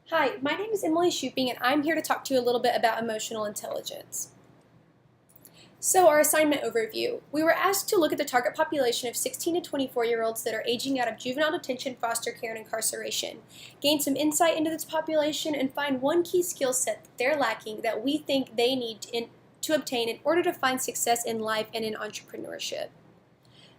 Hi, my name is Emily Shuping, and I'm here to talk to you a little bit about emotional intelligence. So, our assignment overview. We were asked to look at the target population of 16 to 24-year-olds that are aging out of juvenile detention, foster care, and incarceration, gain some insight into this population, and find one key skill set that they're lacking that we think they need to obtain in order to find success in life and in entrepreneurship.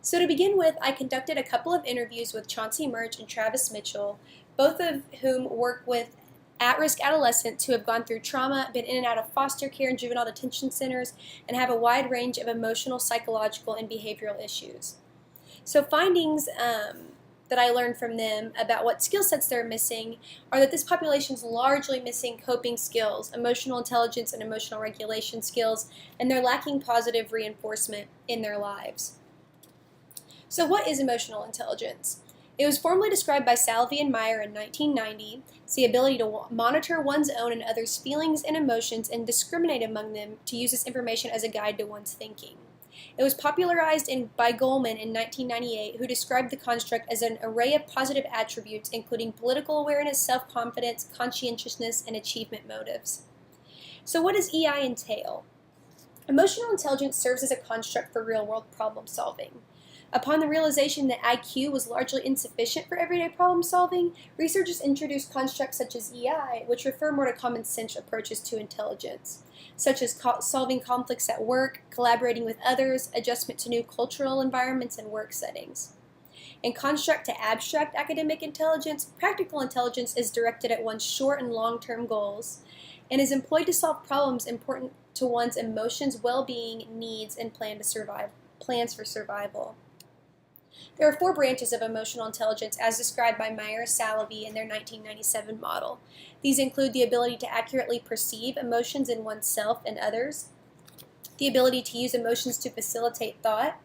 So to begin with, I conducted a couple of interviews with Chauncey Murch and Travis Mitchell, both of whom work with at-risk adolescents who have gone through trauma, been in and out of foster care and juvenile detention centers, and have a wide range of emotional, psychological, and behavioral issues. So findings that I learned from them about what skill sets they're missing are that this population is largely missing coping skills, emotional intelligence, and emotional regulation skills, and they're lacking positive reinforcement in their lives. So what is emotional intelligence? It was formally described by Salvi and Meyer in 1990. It's the ability to monitor one's own and others' feelings and emotions and discriminate among them to use this information as a guide to one's thinking. It was popularized by Goleman in 1998, who described the construct as an array of positive attributes including political awareness, self-confidence, conscientiousness, and achievement motives. So what does EI entail? Emotional intelligence serves as a construct for real-world problem solving. Upon the realization that IQ was largely insufficient for everyday problem solving, researchers introduced constructs such as EI, which refer more to common sense approaches to intelligence, such as solving conflicts at work, collaborating with others, adjustment to new cultural environments and work settings. In construct to abstract academic intelligence, practical intelligence is directed at one's short and long-term goals and is employed to solve problems important to one's emotions, well-being, needs, and plans for survival. There are 4 branches of emotional intelligence as described by Meyer and Salvi in their 1997 model. These include the ability to accurately perceive emotions in oneself and others, the ability to use emotions to facilitate thought,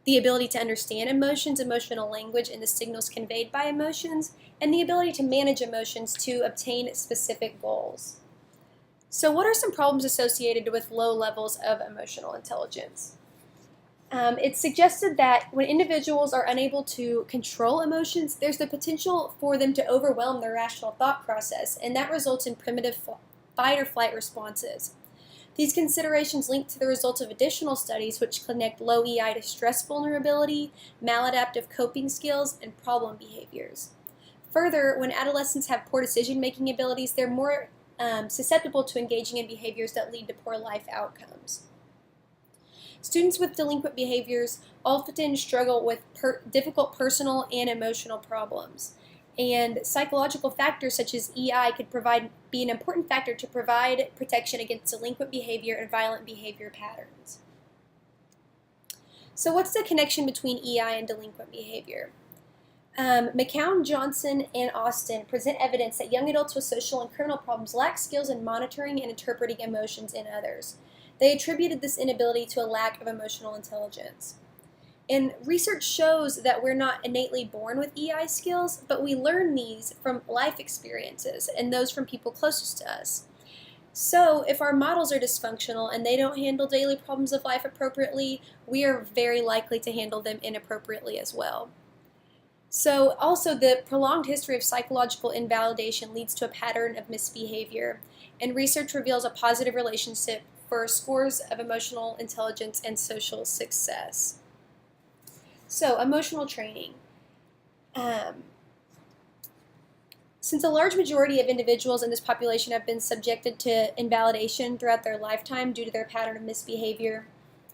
the ability to understand emotions, emotional language, and the signals conveyed by emotions, and the ability to manage emotions to obtain specific goals. So what are some problems associated with low levels of emotional intelligence? It's suggested that when individuals are unable to control emotions, there's the potential for them to overwhelm their rational thought process, and that results in primitive fight or flight responses. These considerations link to the results of additional studies which connect low EI to stress vulnerability, maladaptive coping skills, and problem behaviors. Further, when adolescents have poor decision-making abilities, they're more susceptible to engaging in behaviors that lead to poor life outcomes. Students with delinquent behaviors often struggle with difficult personal and emotional problems, and psychological factors such as EI could be an important factor to provide protection against delinquent behavior and violent behavior patterns. So what's the connection between EI and delinquent behavior? McCown, Johnson, and Austin present evidence that young adults with social and criminal problems lack skills in monitoring and interpreting emotions in others. They attributed this inability to a lack of emotional intelligence. And research shows that we're not innately born with EI skills, but we learn these from life experiences and those from people closest to us. So if our models are dysfunctional and they don't handle daily problems of life appropriately, we are very likely to handle them inappropriately as well. So also the prolonged history of psychological invalidation leads to a pattern of misbehavior, and research reveals a positive relationship for scores of emotional intelligence and social success. So, emotional training. Since a large majority of individuals in this population have been subjected to invalidation throughout their lifetime due to their pattern of misbehavior,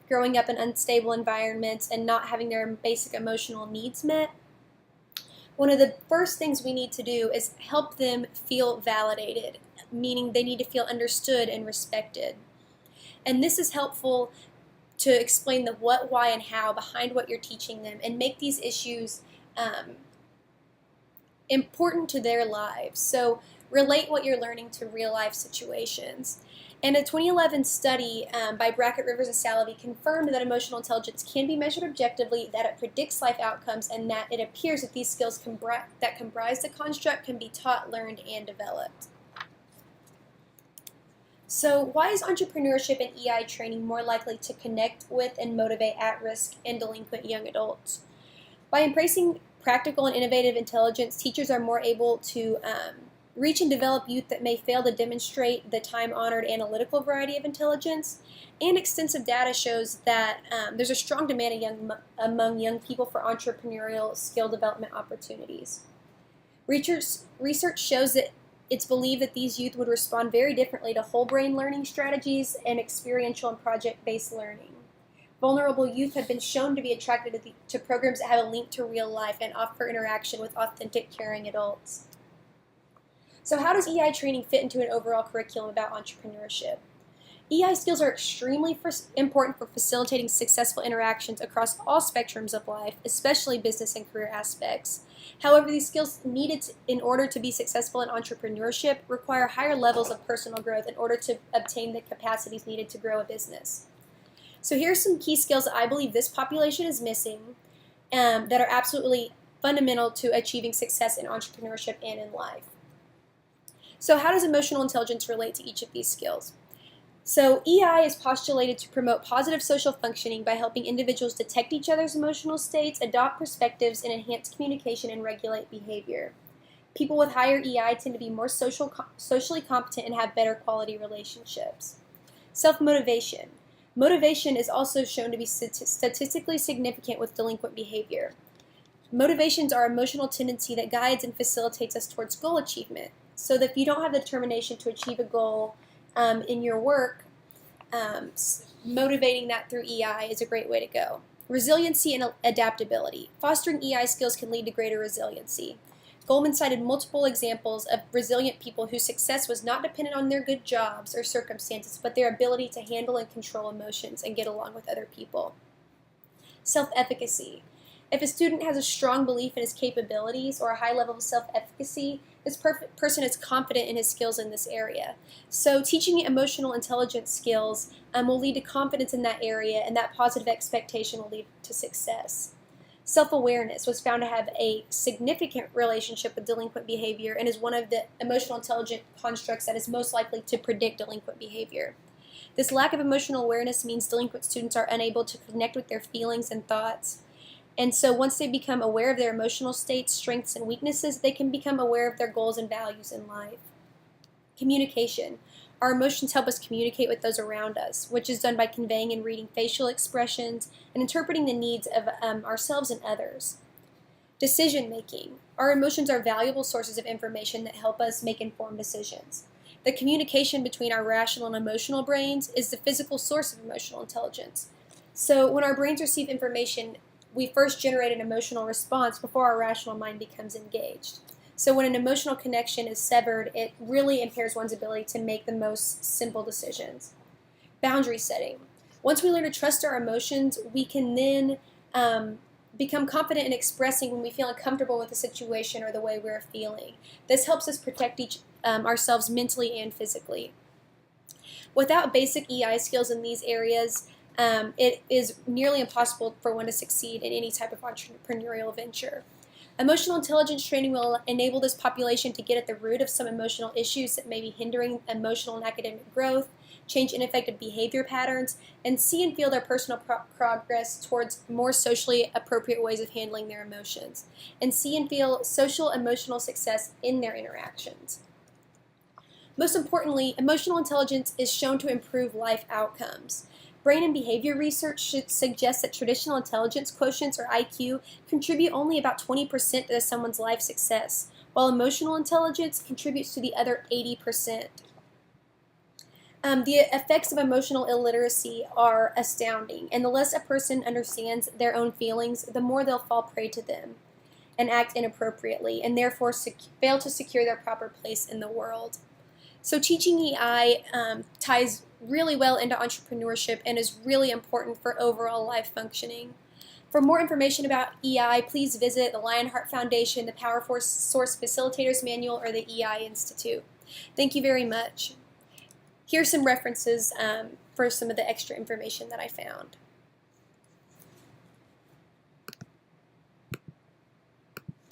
growing up in unstable environments, and not having their basic emotional needs met, one of the first things we need to do is help them feel validated, meaning they need to feel understood and respected. And this is helpful to explain the what, why, and how behind what you're teaching them and make these issues important to their lives. So relate what you're learning to real life situations. And a 2011 study by Brackett, Rivers, and Salvi confirmed that emotional intelligence can be measured objectively, that it predicts life outcomes, and that it appears that these skills that comprise the construct can be taught, learned, and developed. So why is entrepreneurship and EI training more likely to connect with and motivate at-risk and delinquent young adults? By embracing practical and innovative intelligence, teachers are more able to reach and develop youth that may fail to demonstrate the time-honored analytical variety of intelligence, and extensive data shows that there's a strong demand among young people for entrepreneurial skill development opportunities. Research shows that it's believed that these youth would respond very differently to whole brain learning strategies and experiential and project-based learning. Vulnerable youth have been shown to be attracted to programs that have a link to real life and offer interaction with authentic, caring adults. So how does EI training fit into an overall curriculum about entrepreneurship? EI skills are extremely important for facilitating successful interactions across all spectrums of life, especially business and career aspects. However, these skills needed in order to be successful in entrepreneurship require higher levels of personal growth in order to obtain the capacities needed to grow a business. So here are some key skills that I believe this population is missing that are absolutely fundamental to achieving success in entrepreneurship and in life. So how does emotional intelligence relate to each of these skills? So EI is postulated to promote positive social functioning by helping individuals detect each other's emotional states, adopt perspectives, and enhance communication and regulate behavior. People with higher EI tend to be more socially competent and have better quality relationships. Self-motivation. Motivation is also shown to be statistically significant with delinquent behavior. Motivations are an emotional tendency that guides and facilitates us towards goal achievement. So that if you don't have the determination to achieve a goal in your work, motivating that through EI is a great way to go. Resiliency and adaptability. Fostering EI skills can lead to greater resiliency. Goldman cited multiple examples of resilient people whose success was not dependent on their good jobs or circumstances, but their ability to handle and control emotions and get along with other people. Self-efficacy. If a student has a strong belief in his capabilities or a high level of self-efficacy, this person is confident in his skills in this area. So teaching emotional intelligence skills will lead to confidence in that area, and that positive expectation will lead to success. Self-awareness was found to have a significant relationship with delinquent behavior and is one of the emotional intelligence constructs that is most likely to predict delinquent behavior. This lack of emotional awareness means delinquent students are unable to connect with their feelings and thoughts. And so once they become aware of their emotional states, strengths, and weaknesses, they can become aware of their goals and values in life. Communication. Our emotions help us communicate with those around us, which is done by conveying and reading facial expressions and interpreting the needs of ourselves and others. Decision making. Our emotions are valuable sources of information that help us make informed decisions. The communication between our rational and emotional brains is the physical source of emotional intelligence. So when our brains receive information, we first generate an emotional response before our rational mind becomes engaged. So when an emotional connection is severed, it really impairs one's ability to make the most simple decisions. Boundary setting. Once we learn to trust our emotions, we can then become confident in expressing when we feel uncomfortable with the situation or the way we're feeling. This helps us protect ourselves mentally and physically. Without basic EI skills in these areas, it is nearly impossible for one to succeed in any type of entrepreneurial venture. Emotional intelligence training will enable this population to get at the root of some emotional issues that may be hindering emotional and academic growth, change ineffective behavior patterns, and see and feel their personal progress towards more socially appropriate ways of handling their emotions, and see and feel social emotional success in their interactions. Most importantly, emotional intelligence is shown to improve life outcomes. Brain and behavior research suggests that traditional intelligence quotients, or IQ, contribute only about 20% to someone's life success, while emotional intelligence contributes to the other 80%. The effects of emotional illiteracy are astounding, and the less a person understands their own feelings, the more they'll fall prey to them and act inappropriately, and therefore fail to secure their proper place in the world. So teaching EI ties really well into entrepreneurship and is really important for overall life functioning. For more information about EI, please visit the Lionheart Foundation, the Power Source Facilitators Manual, or the EI Institute. Thank you very much. Here's some references for some of the extra information that I found.